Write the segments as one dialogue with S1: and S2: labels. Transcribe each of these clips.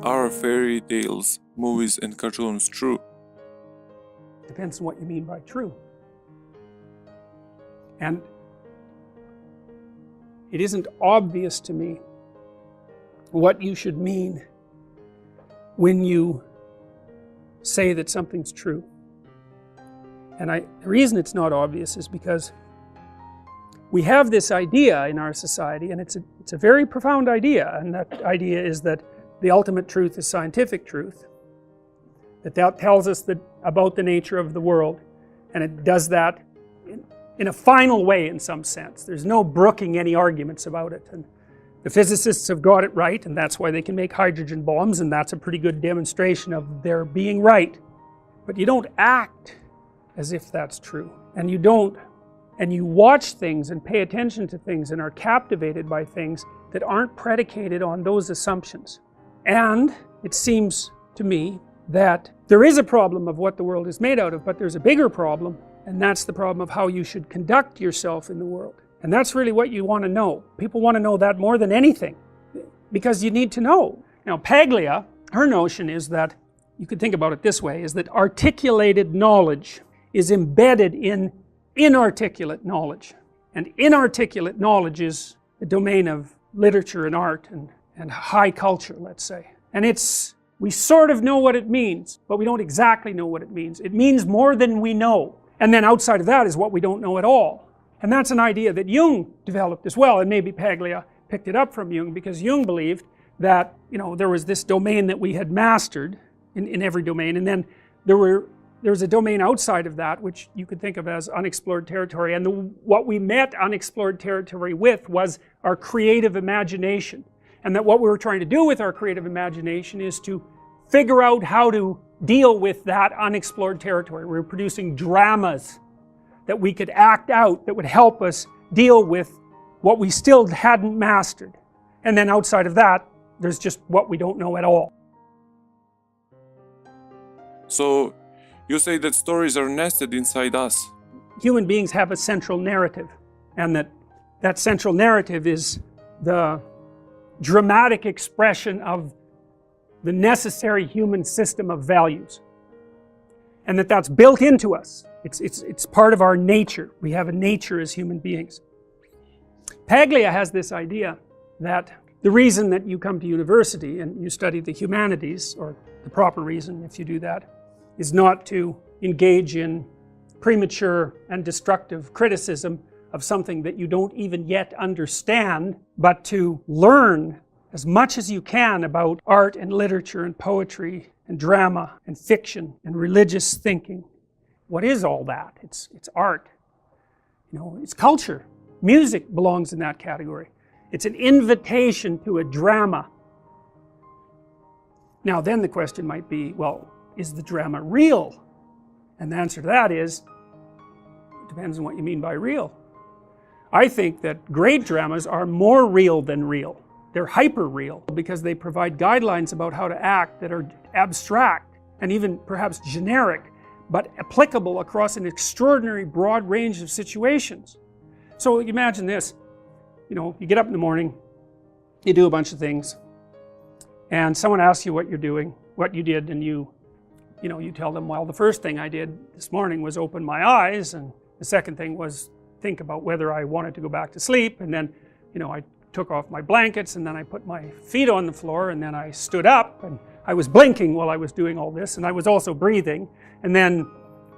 S1: Are fairy tales, movies and cartoons true?
S2: Depends on what you mean by true. And it isn't obvious to me what you should mean when you say that something's true. And the reason it's not obvious is because we have this idea in our society, and it's a very profound idea, and that idea is that the ultimate truth is scientific truth. That tells us about the nature of the world, and it does that in a final way in some sense. There's no brooking any arguments about it, and the physicists have got it right, and that's why they can make hydrogen bombs, and that's a pretty good demonstration of their being right. But you don't act as if that's true, and you watch things and pay attention to things and are captivated by things that aren't predicated on those assumptions. And it seems to me that there is a problem of what the world is made out of, but there's a bigger problem, and that's the problem of how you should conduct yourself in the world. And that's really what you want to know. People want to know that more than anything, because you need to know. Now Paglia, her notion is that, you could think about it this way, is that articulated knowledge is embedded in inarticulate knowledge. And inarticulate knowledge is the domain of literature and art and high culture, let's say. And we sort of know what it means, but we don't exactly know what it means. It means more than we know. And then outside of that is what we don't know at all. And that's an idea that Jung developed as well, and maybe Paglia picked it up from Jung, because Jung believed that, there was this domain that we had mastered in every domain, and then there was a domain outside of that which you could think of as unexplored territory, and what we met unexplored territory with was our creative imagination. And that what we were trying to do with our creative imagination is to figure out how to deal with that unexplored territory. We were producing dramas that we could act out that would help us deal with what we still hadn't mastered. And then outside of that, there's just what we don't know at all.
S1: So, you say that stories are nested inside us?
S2: Human beings have a central narrative, and that central narrative is the dramatic expression of the necessary human system of values, and that's built into us. It's part of our nature. We have a nature as human beings. Paglia has this idea that the reason that you come to university and you study the humanities, or the proper reason if you do that, is not to engage in premature and destructive criticism of something that you don't even yet understand, but to learn as much as you can about art and literature and poetry and drama and fiction and religious thinking. What is all that? It's art. It's culture. Music belongs in that category. It's an invitation to a drama. Now then the question might be, well, is the drama real? And the answer to that is, it depends on what you mean by real. I think that great dramas are more real than real. They're hyper real, because they provide guidelines about how to act that are abstract and even perhaps generic, but applicable across an extraordinary broad range of situations. So imagine this, you get up in the morning, you do a bunch of things, and someone asks you what you're doing, what you did, and you tell them, well, the first thing I did this morning was open my eyes, and the second thing was think about whether I wanted to go back to sleep, and then, I took off my blankets, and then I put my feet on the floor, and then I stood up, and I was blinking while I was doing all this, and I was also breathing, and then,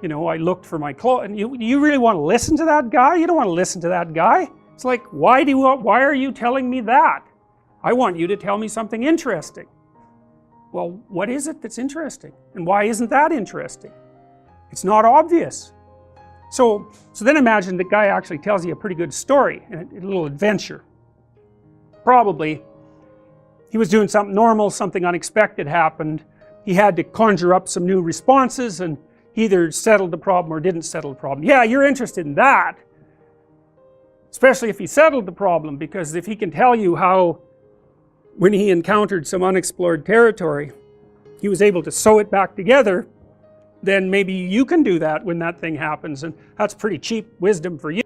S2: I looked for my clothes. And you really want to listen to that guy? You don't want to listen to that guy. It's like, why are you telling me that? I want you to tell me something interesting. Well, what is it that's interesting? And why isn't that interesting? It's not obvious. So then imagine the guy actually tells you a pretty good story, a little adventure. Probably he was doing something normal, something unexpected happened. He had to conjure up some new responses, and he either settled the problem or didn't settle the problem. Yeah, you're interested in that, especially if he settled the problem, because if he can tell you how, when he encountered some unexplored territory, he was able to sew it back together, then maybe you can do that when that thing happens, and that's pretty cheap wisdom for you.